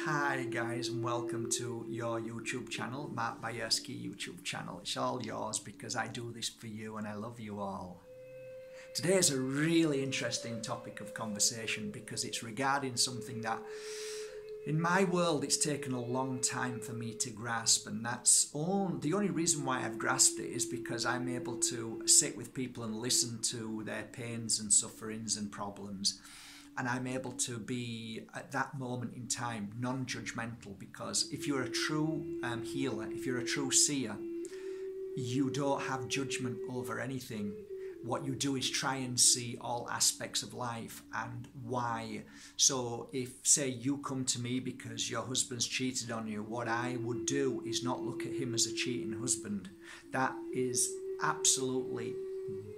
Hi guys, and welcome to your YouTube channel, Mark Bayerski YouTube channel. It's all yours because I do this for you and I love you all. Today is a really interesting topic of conversation because it's regarding something that in my world it's taken a long time for me to grasp, and that's the only reason why I've grasped it is because I'm able to sit with people and listen to their pains and sufferings and problems. And I'm able to be, at that moment in time, non-judgmental, because if you're a true healer, if you're a true seer, you don't have judgment over anything. What you do is try and see all aspects of life and why. So if, say, you come to me because your husband's cheated on you, what I would do is not look at him as a cheating husband. That is absolutely,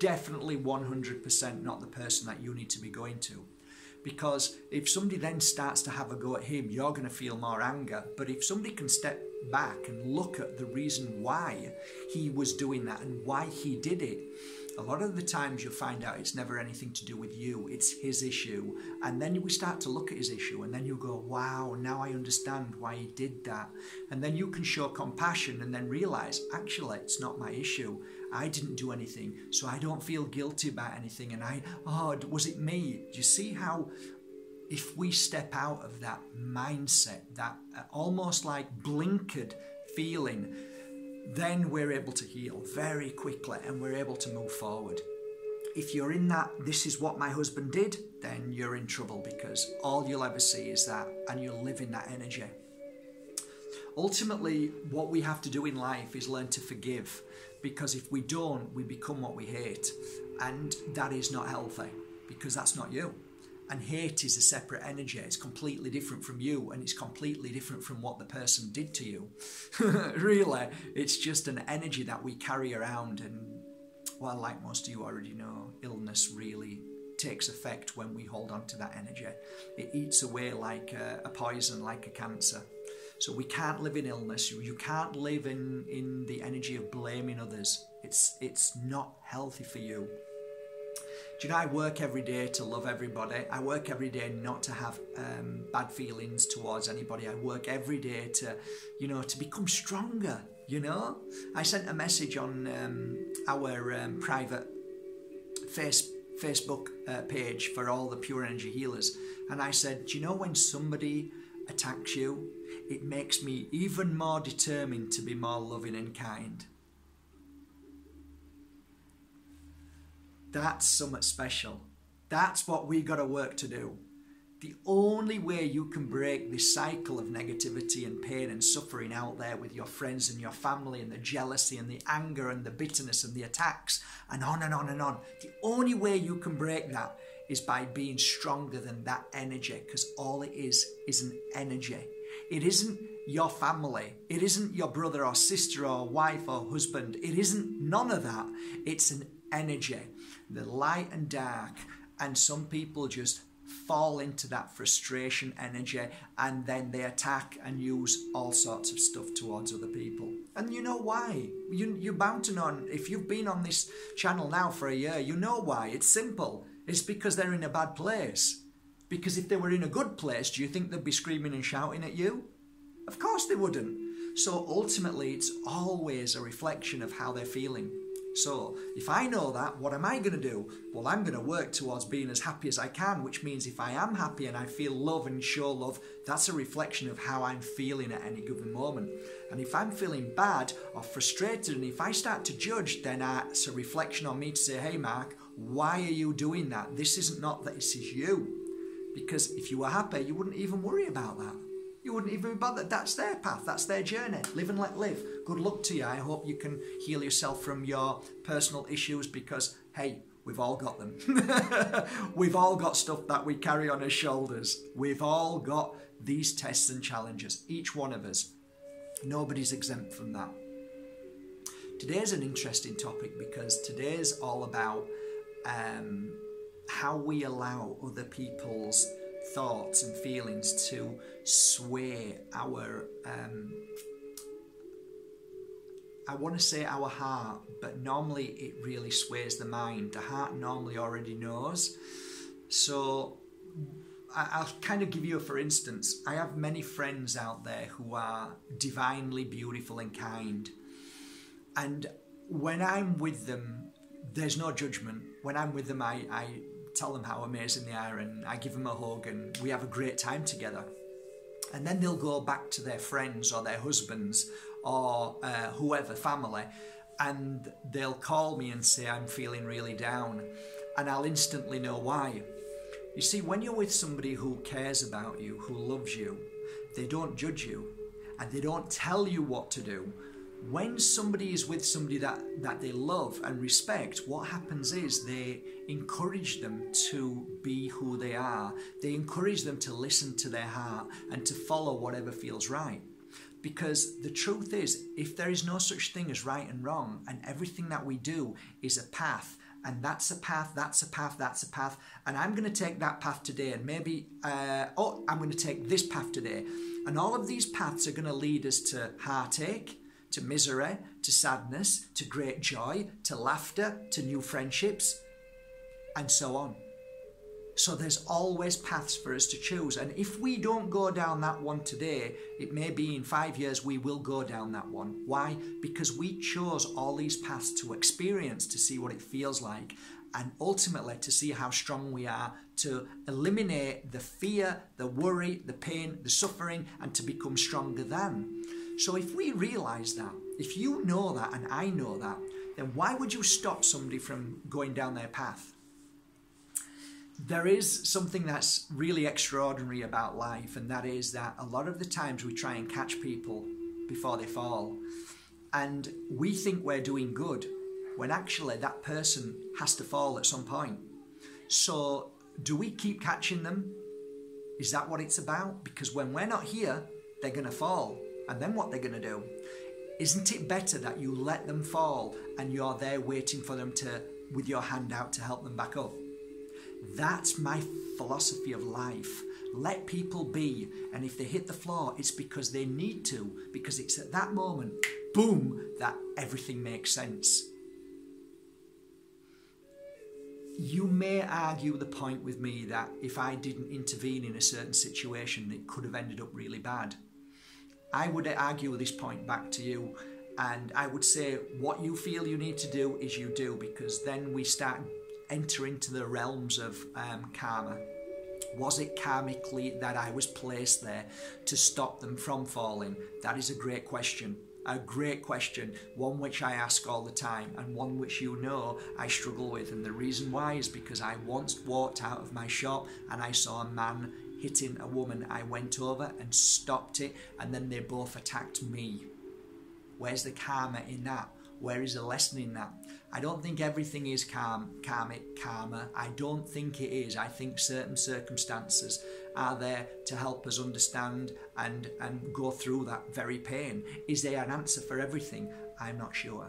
definitely 100% not the person that you need to be going to. Because if somebody then starts to have a go at him, you're going to feel more anger. But if somebody can step back and look at the reason why he was doing that and why he did it, a lot of the times you'll find out it's never anything to do with you, it's his issue. And then we start to look at his issue and then you go, wow, now I understand why he did that. And then you can show compassion and then realise, actually, it's not my issue. I didn't do anything, so I don't feel guilty about anything. And was it me? Do you see how if we step out of that mindset, that almost like blinkered feeling, then we're able to heal very quickly and we're able to move forward. If you're in that, this is what my husband did, then you're in trouble because all you'll ever see is that and you'll live in that energy. Ultimately, what we have to do in life is learn to forgive, because if we don't, we become what we hate, and that is not healthy because that's not you. And hate is a separate energy. It's completely different from you, and it's completely different from what the person did to you. Really, it's just an energy that we carry around, and well, like most of you already know, illness really takes effect when we hold on to that energy. It eats away like a poison, like a cancer. So we can't live in illness. You can't live in the energy of blaming others. It's not healthy for you. Do you know, I work every day to love everybody. I work every day not to have bad feelings towards anybody. I work every day to, to become stronger, I sent a message on our private Facebook page for all the Pure Energy Healers. And I said, do you know when somebody attacks you, it makes me even more determined to be more loving and kind. That's something special. That's what we got to work to do. The only way you can break this cycle of negativity and pain and suffering out there with your friends and your family and the jealousy and the anger and the bitterness and the attacks and on and on and on. The only way you can break that is by being stronger than that energy, because all it is an energy. It isn't your family. It isn't your brother or sister or wife or husband. It isn't none of that. It's an energy, the light and dark. And some people just fall into that frustration energy and then they attack and use all sorts of stuff towards other people. And you know why. You're bound to know. If you've been on this channel now for a year, you know why. It's simple. It's because they're in a bad place. Because if they were in a good place, do you think they'd be screaming and shouting at you? Of course they wouldn't. So ultimately, it's always a reflection of how they're feeling. So if I know that, what am I going to do? Well, I'm going to work towards being as happy as I can, which means if I am happy and I feel love and show love, that's a reflection of how I'm feeling at any given moment. And if I'm feeling bad or frustrated, and if I start to judge, then it's a reflection on me to say, hey Mark, why are you doing that? This isn't not that, this is you. Because if you were happy, you wouldn't even worry about that. You wouldn't even bother. That's their path. That's their journey. Live and let live. Good luck to you. I hope you can heal yourself from your personal issues because, hey, we've all got them. We've all got stuff that we carry on our shoulders. We've all got these tests and challenges. Each one of us. Nobody's exempt from that. Today's an interesting topic because today's all about how we allow other people's thoughts and feelings to sway our I want to say our heart, but normally it really sways the mind. The heart normally already knows. So I'll kind of give you a for instance. I have many friends out there who are divinely beautiful and kind. And when I'm with them, there's no judgment. When I'm with them, I tell them how amazing they are and I give them a hug and we have a great time together. And then they'll go back to their friends or their husbands or whoever, family, and they'll call me and say, I'm feeling really down. And I'll instantly know why. You see, when you're with somebody who cares about you, who loves you, they don't judge you and they don't tell you what to do. When somebody is with somebody that they love and respect, what happens is they encourage them to be who they are. They encourage them to listen to their heart and to follow whatever feels right. Because the truth is, if there is no such thing as right and wrong, and everything that we do is a path, and that's a path, that's a path, that's a path, and I'm going to take that path today, and maybe, I'm going to take this path today. And all of these paths are going to lead us to heartache, to misery, to sadness, to great joy, to laughter, to new friendships, and so on. So there's always paths for us to choose. And if we don't go down that one today, it may be in 5 years we will go down that one. Why? Because we chose all these paths to experience, to see what it feels like, and ultimately to see how strong we are, to eliminate the fear, the worry, the pain, the suffering, and to become stronger than. So if we realise that, if you know that and I know that, then why would you stop somebody from going down their path? There is something that's really extraordinary about life, and that is that a lot of the times we try and catch people before they fall, and we think we're doing good, when actually that person has to fall at some point. So do we keep catching them? Is that what it's about? Because when we're not here, they're going to fall. And then what they're going to do? Isn't it better that you let them fall and you're there waiting for them to, with your hand out, to help them back up? That's my philosophy of life. Let people be, and if they hit the floor, it's because they need to, because it's at that moment, boom, that everything makes sense. You may argue the point with me that if I didn't intervene in a certain situation, it could have ended up really bad. I would argue this point back to you, and I would say what you feel you need to do is you do, because then we start entering into the realms of karma. Was it karmically that I was placed there to stop them from falling? That is a great question. A great question, one which I ask all the time, and one which you know I struggle with. And the reason why is because I once walked out of my shop and I saw a man hitting a woman. I went over and stopped it, and then they both attacked me. Where's the karma in that? Where is the lesson in that? I don't think everything is karmic karma. I don't think it is. I think certain circumstances are there to help us understand and go through that very pain. Is there an answer for everything? I'm not sure.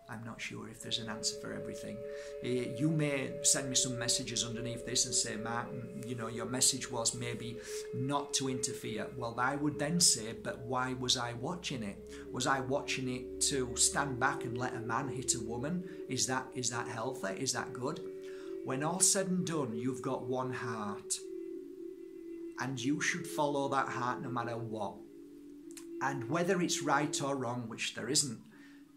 I'm not sure if there's an answer for everything. You may send me some messages underneath this and say, Mark, you know, your message was maybe not to interfere. Well, I would then say, but why was I watching it? Was I watching it to stand back and let a man hit a woman? Is that healthy? Is that good? When all's said and done, you've got one heart. And you should follow that heart no matter what. And whether it's right or wrong, which there isn't,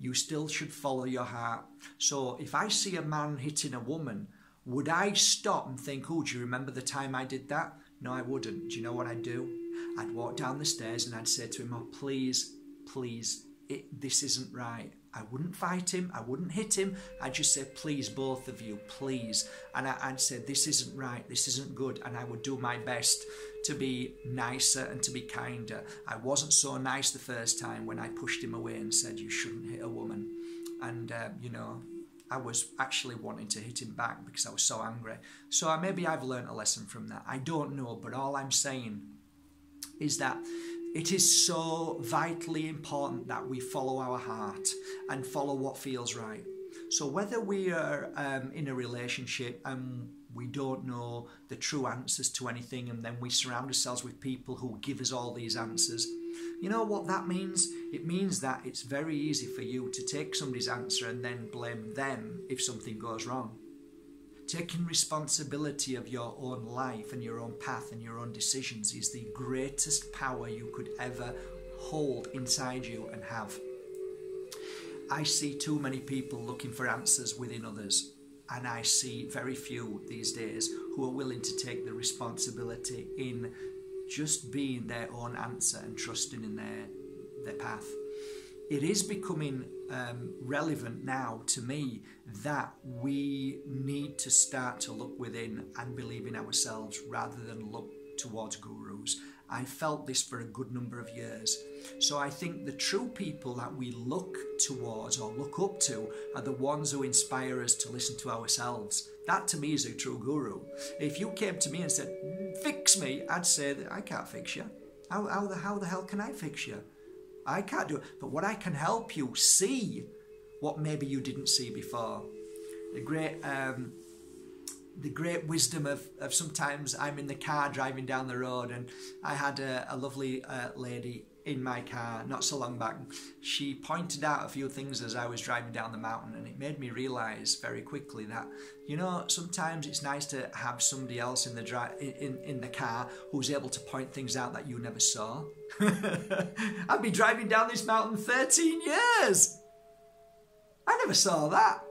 you still should follow your heart. So if I see a man hitting a woman, would I stop and think, oh, do you remember the time I did that? No, I wouldn't. Do you know what I'd do? I'd walk down the stairs and I'd say to him, oh, please, please, this isn't right. I wouldn't fight him. I wouldn't hit him. I'd just say, please, both of you, please. And I'd say, this isn't right. This isn't good. And I would do my best to be nicer and to be kinder. I wasn't so nice the first time when I pushed him away and said, you shouldn't hit a woman. And, you know, I was actually wanting to hit him back because I was so angry. So maybe I've learned a lesson from that. I don't know, but all I'm saying is that it is so vitally important that we follow our heart and follow what feels right. So whether we are in a relationship and we don't know the true answers to anything, and then we surround ourselves with people who give us all these answers, you know what that means? It means that it's very easy for you to take somebody's answer and then blame them if something goes wrong. Taking responsibility of your own life and your own path and your own decisions is the greatest power you could ever hold inside you and have. I see too many people looking for answers within others, and I see very few these days who are willing to take the responsibility in just being their own answer and trusting in their path. It is becoming relevant now to me that we need to start to look within and believe in ourselves rather than look towards gurus. I felt this for a good number of years. So I think the true people that we look towards or look up to are the ones who inspire us to listen to ourselves. That to me is a true guru. If you came to me and said, fix me, I'd say that I can't fix you. How the hell can I fix you? I can't do it. But what I can help you see what maybe you didn't see before. The great wisdom of sometimes I'm in the car driving down the road, and I had a lovely lady in my car not so long back. She pointed out a few things as I was driving down the mountain, and it made me realise very quickly that, you know, sometimes it's nice to have somebody else in the car who's able to point things out that you never saw. I've been driving down this mountain 13 years. I never saw that.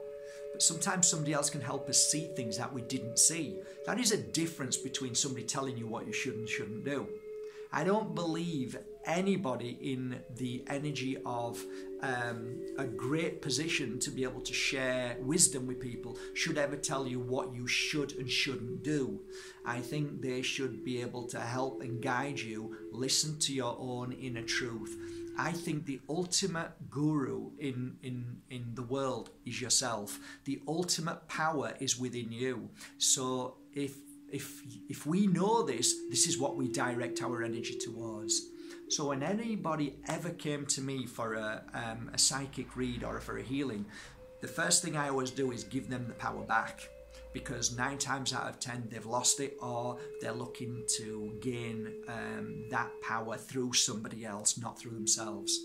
But sometimes somebody else can help us see things that we didn't see. That is a difference between somebody telling you what you should and shouldn't do. I don't believe anybody in the energy of a great position to be able to share wisdom with people should ever tell you what you should and shouldn't do. I think they should be able to help and guide you, listen to your own inner truth. I think the ultimate guru in the world is yourself. The ultimate power is within you. So if we know this is what we direct our energy towards. So when anybody ever came to me for a psychic read or for a healing, the first thing I always do is give them the power back. Because 9 times out of 10 they've lost it, or they're looking to gain that power through somebody else, not through themselves.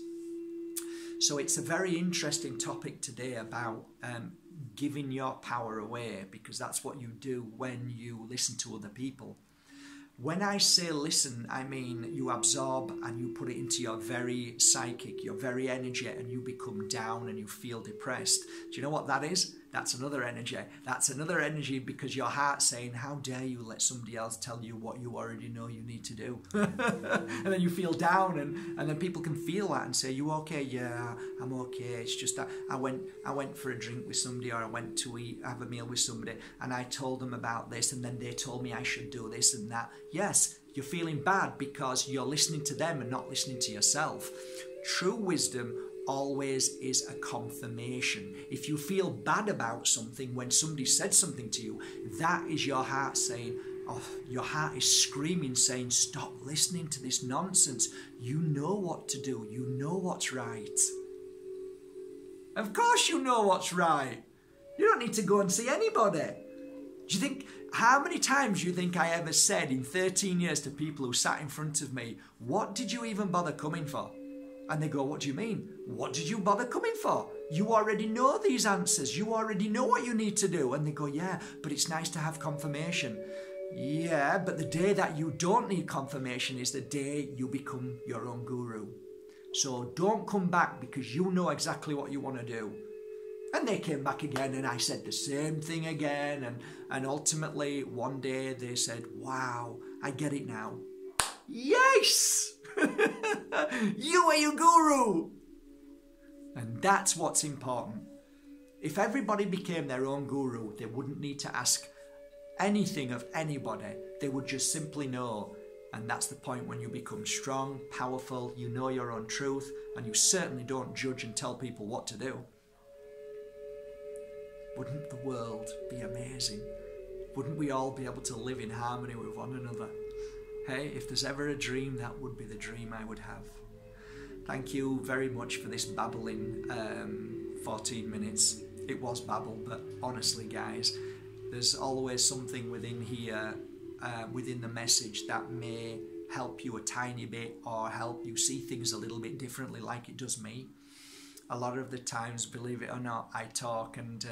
So it's a very interesting topic today about giving your power away, because that's what you do when you listen to other people. When I say listen, I mean you absorb and you put it into your very psychic, your very energy, and you become down and you feel depressed. Do you know what that is? That's another energy. That's another energy because your heart's saying, how dare you let somebody else tell you what you already know you need to do. And then you feel down, and then people can feel that and say, you okay? Yeah, I'm okay. It's just that I went for a drink with somebody, or I went to have a meal with somebody, and I told them about this, and then they told me I should do this and that. Yes, you're feeling bad because you're listening to them and not listening to yourself. True wisdom always is a confirmation. If you feel bad about something when somebody said something to you, that is your heart saying, oh, your heart is screaming, saying, stop listening to this nonsense. You know what to do. You know what's right. Of course you know what's right. You don't need to go and see anybody. Do you think, how many times do you think I ever said in 13 years to people who sat in front of me, what did you even bother coming for? And they go, what do you mean? What did you bother coming for? You already know these answers. You already know what you need to do. And they go, yeah, but it's nice to have confirmation. Yeah, but the day that you don't need confirmation is the day you become your own guru. So don't come back because you know exactly what you want to do. And they came back again, and I said the same thing again. And ultimately, one day they said, wow, I get it now. Yes! You are your guru! And that's what's important. If everybody became their own guru, they wouldn't need to ask anything of anybody. They would just simply know. And that's the point when you become strong, powerful, you know your own truth, and you certainly don't judge and tell people what to do. Wouldn't the world be amazing? Wouldn't we all be able to live in harmony with one another? Hey, if there's ever a dream, that would be the dream I would have. Thank you very much for this babbling 14 minutes. It was babble, but honestly, guys, there's always something within here, within the message that may help you a tiny bit or help you see things a little bit differently like it does me. A lot of the times, believe it or not, I talk and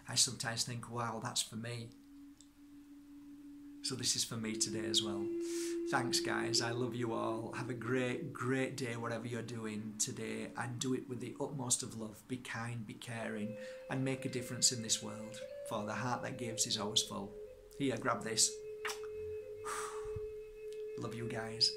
I sometimes think, wow, that's for me. So this is for me today as well. Thanks guys, I love you all. Have a great day whatever you're doing today, and do it with the utmost of love. Be kind, be caring, and make a difference in this world, for the heart that gives is always full. Here, grab this. Love you guys.